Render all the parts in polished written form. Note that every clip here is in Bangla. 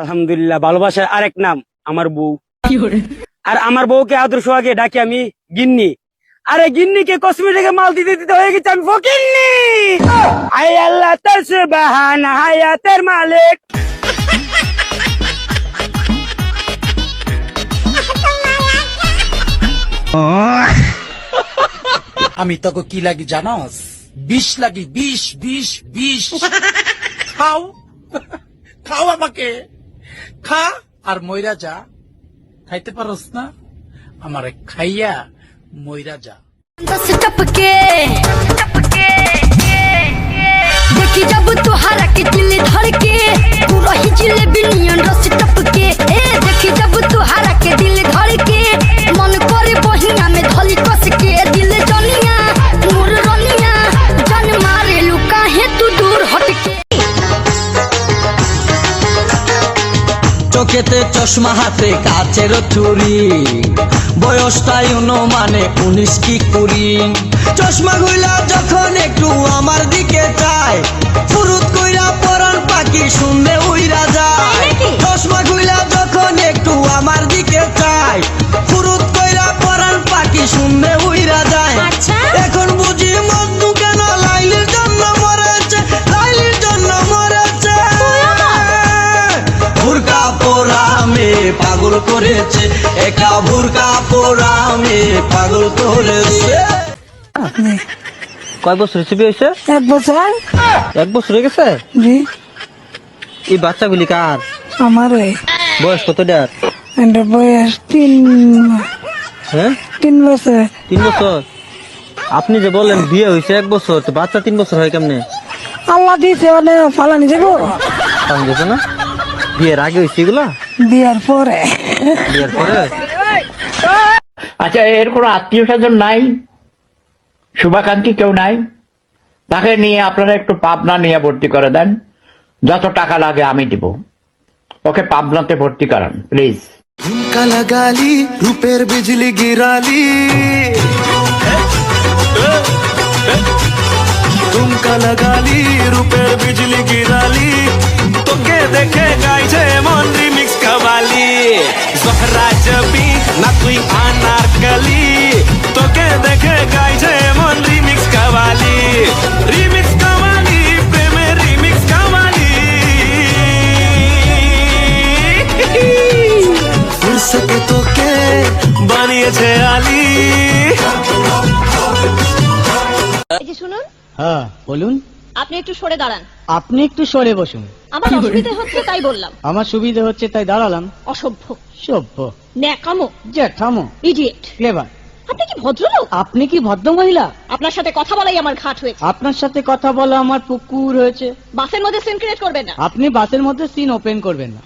আলহামদুলিল্লাহ। ভালোবাসার আরেক নাম আমার বউ। আর আমার বউকে আদর সোহাগে ডাকি আমি গিন্নি। আরে গিন্নিকে কসমেটিকে মাল দিতে দিতে হয়ে গেছে আমি ফকিন্নি। আয় আল্লাহ তার সুবহান হায়াতের মালিক। আমি তোকে কি লাগি জানাস? বিষ লাগি, বিষ বিষ বিষ। খাও খাও, আমাকে খা আর মইরা যা। খাইতে পারস না, আমারে খাইয়া মইরা যা। देखी जब तुहारा के दिल धड़के पूरा ही जिलेबी नियन रस टपके देखी जब तुहारा के दिल धड़के मन करे बहिया में धली कस के दिल जनिया मोर रनिया जान मारे लुका है तू दूर हटके। চোখেতে চশমা হাতে কাচের চুরি বয়সটাই অনুমানে 19 কি করি চশমা গুলা যখন একটু আমার দিকে চায় ফুরুত কইরা পরান পাখি শুনলে উইরা যায় চশমা গুলা যখন একটু আমার দিকে চায় ফুরুত কইরা পরান পাখি শুনলে উইরা যায় এখন বুঝি মন্টু কেন লাইলির জন্য মরেছে লাইলির জন্য মরেছে ভুরকা পোরামে পাগল করেছে একা ভুরকা পোরামে পাগল করেছে। আপনি কয় বছর হিসেবে হয়েছে? 1 বছর। 1 বছর হয়ে গেছে? জি। এই বাচ্চাগুলি কার? আমার বয়স কত দেয়ার? এর বয়স 3 বছর। 3 বছর? আপনি যে বললেন বিয়ে হয়েছে 1 বছর, তো বাচ্চা 3 বছর হয় কেমনে? আল্লাহ দিছে মানে ফালানি যাবো। পান গেছে না? বিয়ের আগে হয়েছে এগুলা? বিয়ার পরে। বিয়ের পরে? আচ্ছা, এর কোনো আত্মীয় স্বজন নাই, শুভাকাঙ্ক্ষী কেউ নাই? তাকে নিয়ে আপনারা একটু পাবনা নিয়ে ভর্তি করে দেন, যত টাকা লাগে আমি দিব। ওকে পাবনাতে ভর্তি করান প্লিজ। ঝুমকা লাগালি রূপের বিজলি গিরালি ঝুমকা লাগালি রূপের বিজলি গিরালি তোকে দেখে গাইছে মন রিমিক্স কাবালি জহরা জবি না তুই আনারকলি তোকে দেখে গাইছে মন রিমিক্স কাবালি রিমিক্স কাবালি প্রেমের রিমিক্স কাবালি ফুরসতে তোকে বানিয়েছে আলী। এই যে শুনুন। হ্যাঁ বলুন। আপনি একটু সরে দাঁড়ান। আপনি একটু সরে বসুন। আমার অসুবিধা হচ্ছে তাই বললাম। আমার সুবিধা হচ্ছে তাই দাঁড়ালাম। অসভ্য, সভ্য, ন্যাকামো, জ্যাঠামো, ইডিয়েট। ক্লেভার। আপনি কি ভদ্রলোক? আপনি কি ভদ্র মহিলা? আপনার সাথে কথা বলাই আমার ঘাট হয়েছে। আপনার সাথে কথা বলা আমার পুকুর হয়েছে। বাসের মধ্যে সিন ক্রিয়েট করবেন না। আপনি বাসের মধ্যে সিন ওপেন করবেন না।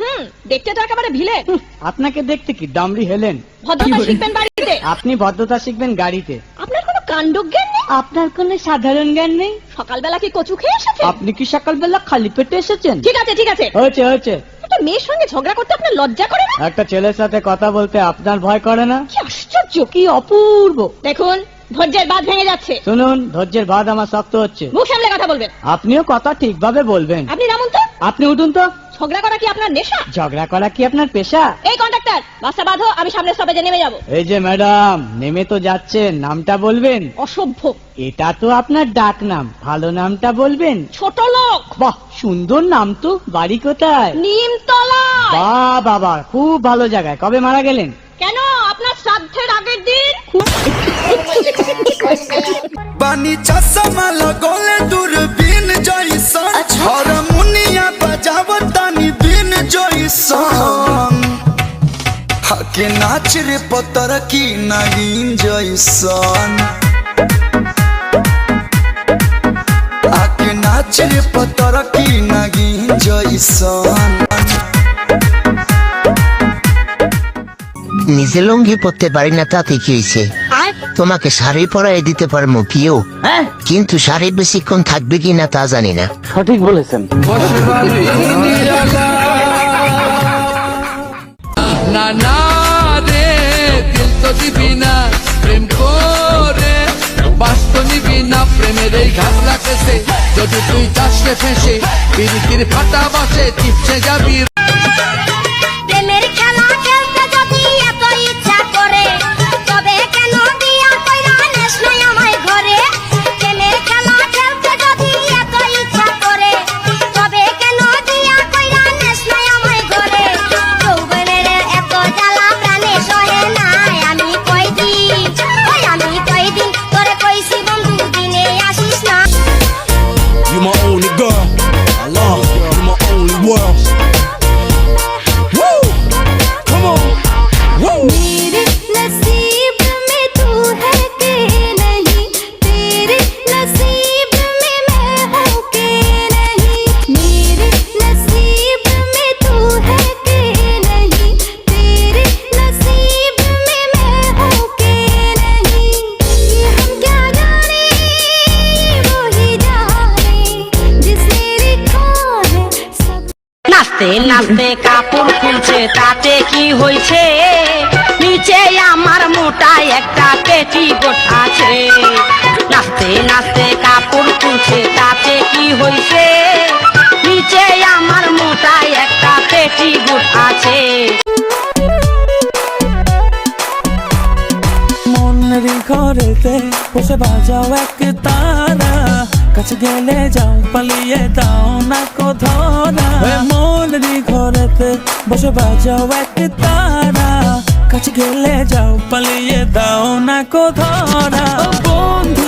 দেখতে তো একেবারে ভিলেন। আপনাকে দেখতে কি ডামরি হেলেন? ভদ্রতা শিখবেন বাড়িতে। আপনি ভদ্রতা শিখবেন গাড়িতে। আপনার কোনো কাণ্ডজ্ঞান নেই? আপনার কোনো সাধারণ জ্ঞান নেই? সকালবেলা কি কচু খেয়ে এসেছেন? আপনি কি সকালবেলা খালি পেটে এসেছেন? ঠিক আছে ঠিক আছে, হয়েছে হয়েছে। একটা মেয়ের সঙ্গে ঝগড়া করতে আপনার লজ্জা করে না? একটা ছেলের সাথে কথা বলতে আপনার ভয় করে না? কি আশ্চর্য, কি অপূর্ব। দেখুন ধৈর্যের বাঁধ ভেঙে যাচ্ছে। শুনুন, ধৈর্যের বাঁধ আমার শক্ত হচ্ছে। মুখ সামলে কথা বলবেন। আপনিও কথা ঠিকভাবে বলবেন। আপনি নামুন তো। আপনি উঠুন তো। ঝগড়া করা কি আপনার নেশা? ঝগড়া করা কি আপনার পেশা? এই কন্ডাক্টর, বাসটা বাঁধো, আমি সামনে স্টপেজে নেমে যাব। এই যে ম্যাডাম, নেমে তো যাচ্ছেন, নামটা বলবেন। অসভ্য। এটা তো আপনার ডাক নাম, ভালো নামটা বলবেন। ছোট লোক। বাহ, সুন্দর নাম তো। বাড়ি কোথায়? নিমতলা। বাহ বাবা, খুব ভালো জায়গায়। কবে মারা গেলেন? কেন, আপনার শ্রাদ্ধের আগের দিন। বানি চশমা লগলে দূরবীন জয়সন হারমোনিয়া বাজাবতানি বিন জয়সন হাকে নাচ রে পতর কি নাগিন জয়সন হাকে নাচ রে পতর কি নাগিন জয়সন। নিজে লুঙ্গি পরতে পারি না তাতে কি হয়েছে? তোমাকে শাড়ি পরাই দিতে পারবো কেউ, কিন্তু শাড়ি বেশিক্ষণ থাকবে কিনা তা জানি না। সঠিক বলেছেন। না না রে দিল তো দিবি না প্রেম করে, বাস্তব নিবি না প্রেমের এই ঘাট রাখেছে, যদি তুই চাষে ফেসে পিরিতির ফাটা বাসে চিপসে যাবি। নাচতে নাচতে কাপড় খুলছে তাতে কি হয়েছে নিচে আমার মোটা একটা পেটিকোট আছে নাচতে নাচতে কাপড় খুলছে তাতে কি হয়েছে নিচে আমার মোটা একটা পেটিকোট আছে মনের ঘরেতে বসে বাজাও এক তারা কাছে গেলে যাও পালিয়ে দাও না কো ধরা মনের ঘরেতে বসে বাজাও এক তারা কাছে গেলে যাও পালিয়ে দাও না কো ধরা বন্ধু